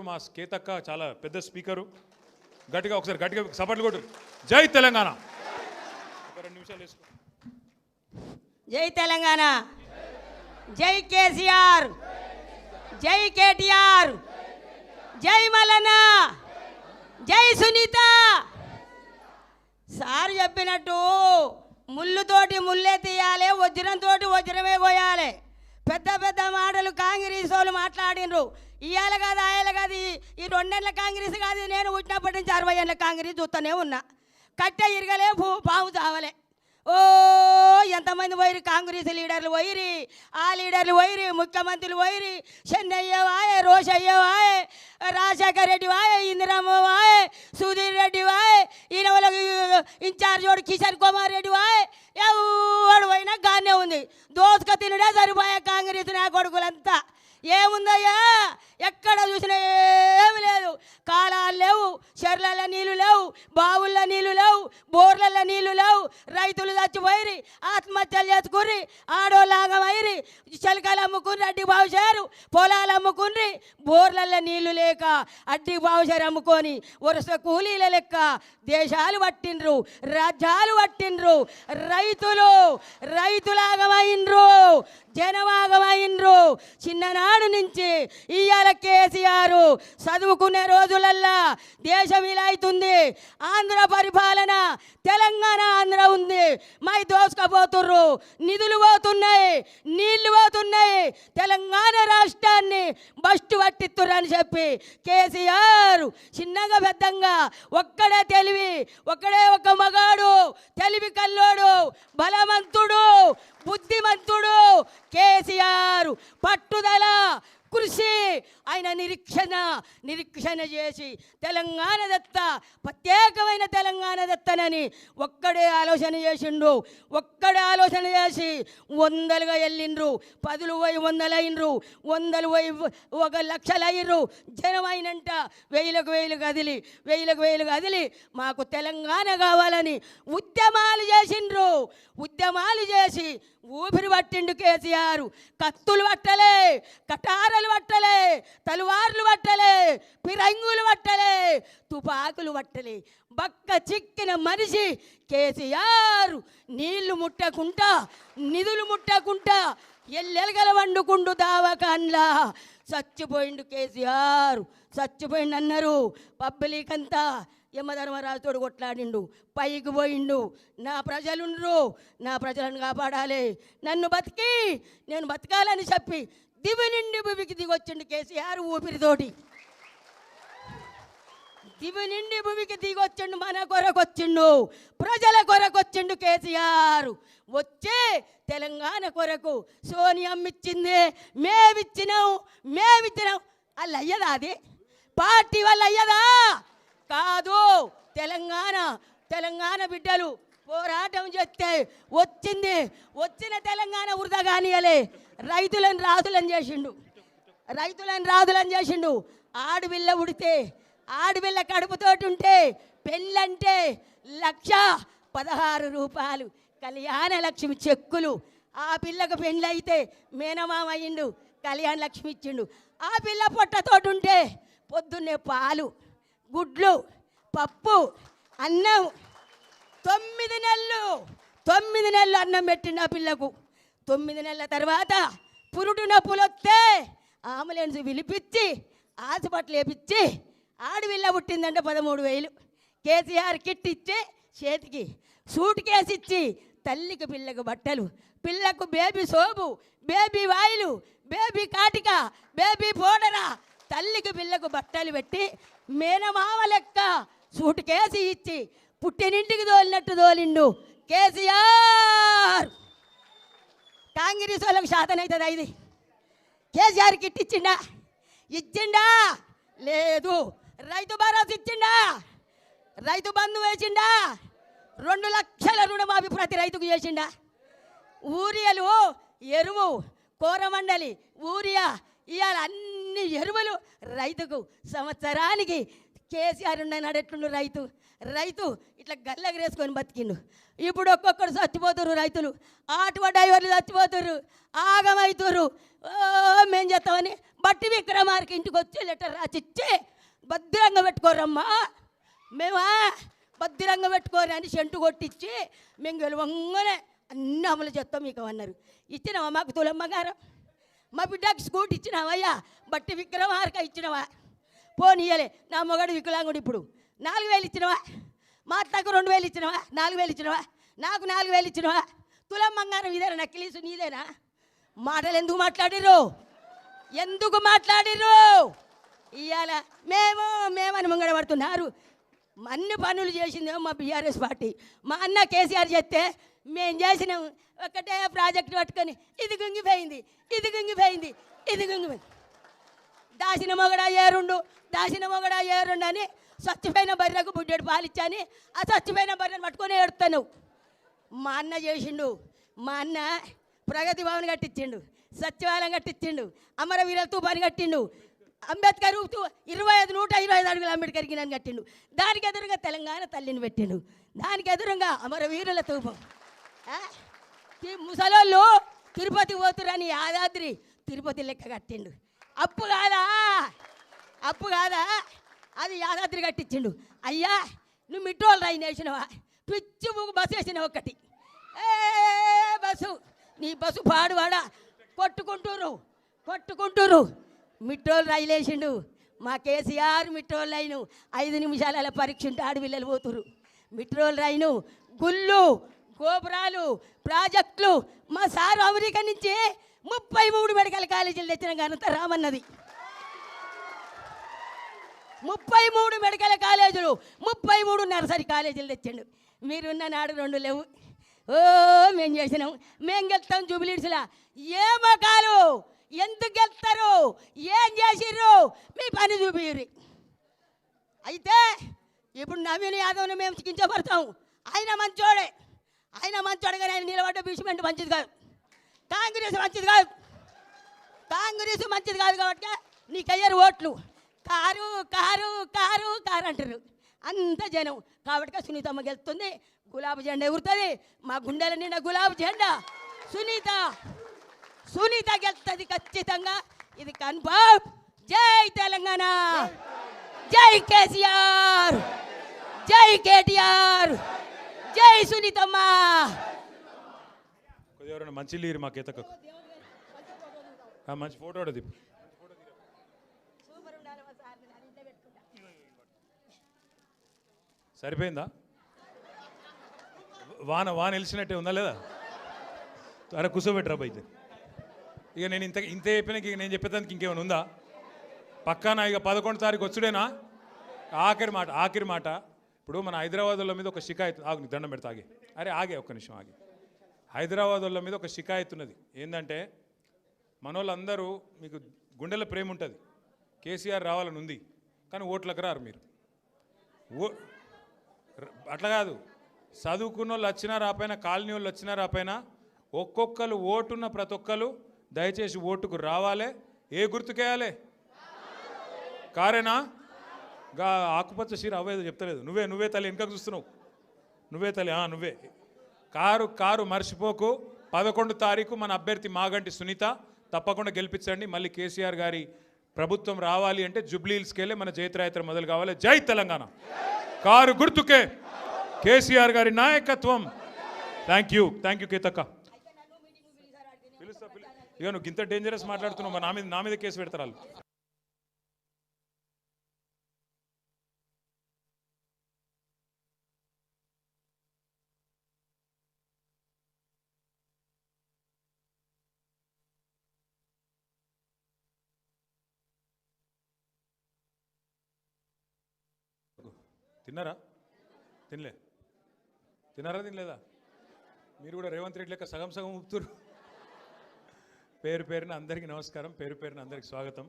మా కేతక్క చాలా పెద్ద స్పీకరు. గట్టిగా ఒకసారి గట్టిగా సపోర్ట్లు కొట్టు. జై తెలంగాణ. ఒక 2 నిమిషాలు వేసుకో. జై తెలంగాణ, జై కేసీఆర్, జై కేటీఆర్, జై మల్లన్న, జై సునీత. సార్ చెప్పినట్టు ముళ్ళుతోటి ముళ్ళే తీయాలి, వజ్రంతో వజ్రమే కోయాలి. పెద్ద పెద్ద మాటలు కాంగ్రెస్ వాళ్ళు మాట్లాడినరు. ఇవాళ కాదు ఆయన కాదు, ఈ 2 నెలల కాంగ్రెస్ కాదు, నేను పుట్టినప్పటి నుంచి 60 ఏళ్ళ కాంగ్రెస్ చూస్తూనే ఉన్నా. కట్టె ఇరగలే, పాము చావలే. ఓ ఎంతమంది పోయిరు, కాంగ్రెస్ లీడర్లు పోయిరి, ఆ లీడర్లు పోయిరి, ముఖ్యమంత్రులు పోయిరి. చెన్నయ్య వాయే, రోషయ్య వాయే, రాజశేఖర్ రెడ్డి వాయే, ఇందిరమ్మ వాయే, సుధీర్ రెడ్డి వాయే, ఈయన వాళ్ళకి ఇన్ఛార్జ్ వాడు కిషన్ కుమార్ రెడ్డి వాయే. ఎవడు పోయినా గానే ఉంది. దోసుక తినడే సరిపోయే కాంగ్రెస్ నా కొడుకులంతా. ఏముందయ్యా, ఎక్కడ చూసినా ఏమి లేదు. కాలాలు లేవు, చెర్లలో నీళ్ళు లేవు, బావుల్లో నీళ్ళు లేవు, బోర్లలో నీళ్ళు లేవు. రైతులు చచ్చిపోయి ఆత్మహత్యలు చేసుకుర్రి, ఆడోళ్ళాగమైరి, చిలకలు అమ్ముకుని అడ్డి బావుశారు, పొలాలు అమ్ముకుని, బోర్లలో నీళ్లు లేక అడ్డి బావుశారు అమ్ముకొని వరుస కూలీల లెక్క దేశాలు పట్టిండ్రు, రాజ్యాలు పట్టిండ్రు. రైతులాగమైండ్రు, జనమాగమైండ్రు. చిన్ననాడు నుంచి ఇవాళ కేసీఆర్ చదువుకునే రోజులల్లా దేశం ఇలా అవుతుంది. ఆంధ్ర పరిపాలన, తెలంగాణ ఆంధ్ర ఉంది. మై దోసుకపోతుర్రు, నిధులు పోతున్నాయి, నీళ్లు పోతున్నాయి. తెలంగాణ రాష్ట్రాన్ని బస్టు పట్టిస్తుర్రని చెప్పి కేసీఆర్ చిన్నగా పెద్దంగా ఒక్కడే తెలివి, ఒక్కడే ఒక మగాడు, తెలివి కల్లోడు, బలవంతుడు, బుద్ధిమంతుడు కేసీఆర్. పట్టుదల, కృషి, ఆయన నిరీక్షణ చేసి తెలంగాణ దత్త, ప్రత్యేకమైన తెలంగాణ దత్తనని ఒక్కడే ఆలోచన చేసిండు. ఒక్కడే ఆలోచన చేసి 100లుగా వెళ్ళిండ్రు, 10లు పోయి 100లు అయినరు, 100లు పోయి 1,00,000 అయ్యిండ్రు. జనమైనంట 1000కు 1000 కదిలి మాకు తెలంగాణ కావాలని ఉద్యమాలు చేసిండ్రు. ఉద్యమాలు చేసి ఊపిరి పట్టిండు కేసీఆర్. కత్తులు పట్టలే, కటారలు పట్టలే, తలువార్లు పట్టలే, పిరంగులు పట్టలే, తుపాకులు పట్టలే. బక్క చిక్కిన మనిషి కేసీఆర్. నీళ్లు ముట్టకుంటా, నిధులు ముట్టకుంటా ఎల్లెలగల వండుకుండు దావకాన్లా చచ్చిపోయిండు కేసీఆర్. చచ్చిపోయిండు అన్నారు. పబ్లిక్ అంతా యమధర్మరాజుతోడు కొట్లాడిండు, పైకి పోయిండు. నా ప్రజలుండ్రు, నా ప్రజలను కాపాడాలి, నన్ను బతికి నేను బతకాలని చెప్పి దివి నిండి భూమికి దిగొచ్చిండు కేసీఆర్ ఊపిరితోటి. దివి నిండి భూమికి దిగొచ్చిండు, మన కొరకొచ్చిండు, ప్రజల కొరకొచ్చిండు కేసీఆర్. వచ్చే తెలంగాణ కొరకు సోనియమ్మ ఇచ్చింది, మేమిచ్చినాం. వాళ్ళు అయ్యదా? అది పార్టీ వాళ్ళు అయ్యదా? కాదు. తెలంగాణ బిడ్డలు పోరాటం చేస్తే వచ్చింది. వచ్చిన తెలంగాణ వృధా కానియలే. రైతులను రాజులను చేసిండు. ఆడపిల్ల ఉడితే, ఆడపిల్ల కడుపుతోటి ఉంటే, పెళ్ళంటే 1,16 రూపాయలు కళ్యాణ లక్ష్మి చెక్కులు. ఆ పిల్లకు పెళ్ళైతే మేనమామ అయ్యిండు, కళ్యాణ లక్ష్మి ఇచ్చిండు. ఆ పిల్ల పొట్టతోటి ఉంటే పొద్దున్నే పాలు, గుడ్లు, పప్పు, అన్నం. 9 నెలలు అన్నం పెట్టిండు ఆ పిల్లకు. 9 నెలల తర్వాత పురుడు నొప్పులు వస్తే అంబులెన్స్ పిలిపించి హాస్పిటల్ వేపించి ఆడపిల్ల పుట్టిందంటే 13,000. కేసీఆర్ కిట్ ఇచ్చి చేతికి సూట్ కేసు ఇచ్చి తల్లికి పిల్లకు బట్టలు, పిల్లకు బేబీ సోపు, బేబీ వాయిలు, బేబీ కాటిక, బేబీ పౌడరా, తల్లికి పిల్లకు బట్టలు పెట్టి మేనమామ లెక్క సూట్ కేసు ఇచ్చి పుట్టినింటికి తోలినట్టు తోలిండు కేసీఆర్. కాంగ్రెస్ వాళ్ళకు శాతం అవుతుంది. ఇది కేసీఆర్ కిట్ ఇచ్చిండా? లేదు. రైతు భరోసా ఇచ్చిండా? రైతు బంధు వేసిండా? 2 లక్షల రుణమాఫీ ప్రతి రైతుకు చేసిండా? ఊరియాలు, ఎరువు, కోరమండలి, ఊరియా, ఇవాళ అన్ని ఎరువులు రైతుకు సంవత్సరానికి కేసీఆర్ నడెట్లుండు. రైతు ఇట్లా గల్లగరేసుకొని బతికిండు. ఇప్పుడు ఒక్కొక్కరు చచ్చిపోతురు రైతులు, ఆటో డ్రైవర్లు చచ్చిపోతురు, ఆగమవుతురు. మేము చేస్తామని బట్టి విక్రమార్కి ఇంటికి వచ్చి లెటర్ రాసిచ్చి భద్రంగా పెట్టుకోరమ్మా, మేమా భద్రంగా పెట్టుకోరు అని సెంటు కొట్టించి మేము గెలవంగానే అన్నీ అమలు చేస్తాం మీకు అన్నారు. ఇచ్చినావా మాకు తులమ్మ గారు? మా బిడ్డకి స్కూటీ ఇచ్చినావయ్యా, బట్టి విక్రమార్క ఇచ్చినవా? పోనీయలే. నా మొగడు వికలాంగుడు, ఇప్పుడు 4000 ఇచ్చినవా? మా అత్తకు 2000 ఇచ్చినవా? 4000 ఇచ్చినవా? నాకు 4000 ఇచ్చినవా? తులం బంగారం ఇదేనా? నక్కిలీసు నీదేనా? మాటలు ఎందుకు మాట్లాడిర్రు? ఎందుకు మాట్లాడిర్రు? ఇవాళ మేమని ముంగడ పడుతున్నారు. అన్ని పనులు చేసిందేమో మా బీఆర్ఎస్ పార్టీ. మా అన్న కేసీఆర్ చేస్తే మేము చేసినాం ఒకటే ప్రాజెక్టు పట్టుకొని ఇది గుంగిపోయింది, ఇది గుంగిపోయింది, ఇది గుంగిపోయింది. దాసిన మొగడా ఏరుండు, దాసిన మొగడా ఏరుండు అని చచ్చిపోయిన బర్రెకు బుడ్డెడు పాలిచ్చని ఆ చచ్చిపోయిన బర్రెను పట్టుకొని ఏడుతాను. మా అన్న చేసిండు. మా అన్న ప్రగతి భవన్ కట్టించిండు, సచివాలయం కట్టించిండు, అమరవీర తూపాన్ని కట్టిండు, అంబేద్కర్ 125 అడుగుల అంబేద్కర్కి నన్ను కట్టిండు. దానికి ఎదురుగా తెలంగాణ తల్లిని పెట్టిండు, దానికి ఎదురుగా అమరవీరుల తూపం. ముసలోళ్ళు తిరుపతి పోతురని యాదాద్రి తిరుపతి లెక్క కట్టిండు. అప్పు కాదా? అప్పు కాదా? అది యాదాద్రి కట్టించిండు. అయ్యా నువ్వు మిట్టోళ్ళు రైన్ వేసినవా? పిచ్చి బస్సు వేసినావు ఒకటి. బస్సు నీ బస్సు పాడువాడా కొట్టుకుంటూరు. మిట్టోళ్ళు రైలు వేసిండు. మా కేసీఆర్ మిట్రోల్ రైను 5 నిమిషాల పరీక్ష ఉంటే ఆడపిల్లలు పోతురు. మిట్రోల్ రైను, గుళ్ళు, గోపురాలు, ప్రాజెక్టులు. మా సారు అమెరికా నుంచి 33 మెడికల్ కాలేజీలు తెచ్చిన ఘనత రామన్నది. 33 మెడికల్ కాలేజీలు, 33 నర్సరీ కాలేజీలు తెచ్చిండు. మీరున్న నాడు 2 లేవు. మేము చేసినాం, మేము గెలుస్తాం జూబిలీడ్స్లా. ఏ మకాలు ఎందుకు గెలుస్తారు? ఏం చేసిర్రు? మీ పని చూపిర్రి. అయితే ఇప్పుడు నవీన్ యాదవ్ని మేము కించపడతాం. ఆయన మంచోడే, కానీ ఆయన నిలబడ్డ బీచ్మెంట్ మంచిది కాదు, కాంగ్రెస్ మంచిది కాదు. కాంగ్రెస్ మంచిది కాదు కాబట్టి నీకు అయ్యారు ఓట్లు. కారు కారు కారు కారు అంటారు అంత జనం. కాబట్టి సునీతమ్మ గెలుస్తుంది, గులాబీ జెండా ఎగురుతుంది. మా గుండెల నిండా గులాబీ జెండా. సునీత గెలుస్తుంది ఖచ్చితంగా, ఇది కన్ఫర్మ్. జై తెలంగాణ, జై కేసీఆర్, జై కేటీఆర్, జై సునీతమ్మ. ఎవరైనా మంచి లీరు మా కేతకు మంచి ఫోటో అడది. సరిపోయిందా? వాన వెలిసినట్టే ఉందా లేదా? అరే కూర్చోబెట్టరా అయితే. ఇక నేను ఇంత చెప్పినాక ఇక నేను చెప్పేదానికి ఇంకేమైనా ఉందా? పక్కానా ఇక 11 తారీఖు వచ్చుడేనా? ఆఖరి మాట. ఇప్పుడు మన హైదరాబాద్ వాళ్ళ మీద ఒక షికాయత్, ఆగు దండం పెడతా, ఆగే ఒక్క నిమిషం ఆగి. హైదరాబాద్ వాళ్ళ మీద ఒక షికాయత్ ఉన్నది. ఏంటంటే మనోళ్ళందరూ, మీకు గుండెల ప్రేమ ఉంటుంది, కేసీఆర్ రావాలని ఉంది, కానీ ఓట్లకు రారు మీరు. అట్లా కాదు, చదువుకున్న వాళ్ళు వచ్చినా రాపోయినా, కాలనీ వాళ్ళు వచ్చినా రాపోయినా, ఒక్కొక్కరు ఓటున్న ప్రతి ఒక్కరు దయచేసి ఓటుకు రావాలి. ఏ గుర్తుకేయాలి? కారేనా? గా ఆకుపచ్చ చీర అవ్వేదో చెప్తలేదు. నువ్వే తల్లి వెనకకు చూస్తున్నావు. నువ్వే తల్లి, నువ్వే. కారు మర్చిపోకు. 11 తారీఖు మన అభ్యర్థి మాగంటి సునీత, తప్పకుండా గెలిపించండి. మళ్ళీ కేసీఆర్ గారి ప్రభుత్వం రావాలి అంటే జూబ్లీహిల్స్కి వెళ్ళి మన జైత్రయాత్ర మొదలు కావాలి. జై తెలంగాణ. కారు గుర్తుకే కేసీఆర్ గారి నాయకత్వం. థ్యాంక్ యూ కేతక్క. ఇక నువ్వు ఇంత డేంజరస్ మాట్లాడుతున్నావు, నా మీద కేసు పెడతారు వాళ్ళు. తినలేదా? మీరు కూడా రేవంత్ రెడ్డి లెక్క సగం ఊపుతురు. పేరున అందరికీ నమస్కారం, పేరున అందరికీ స్వాగతం.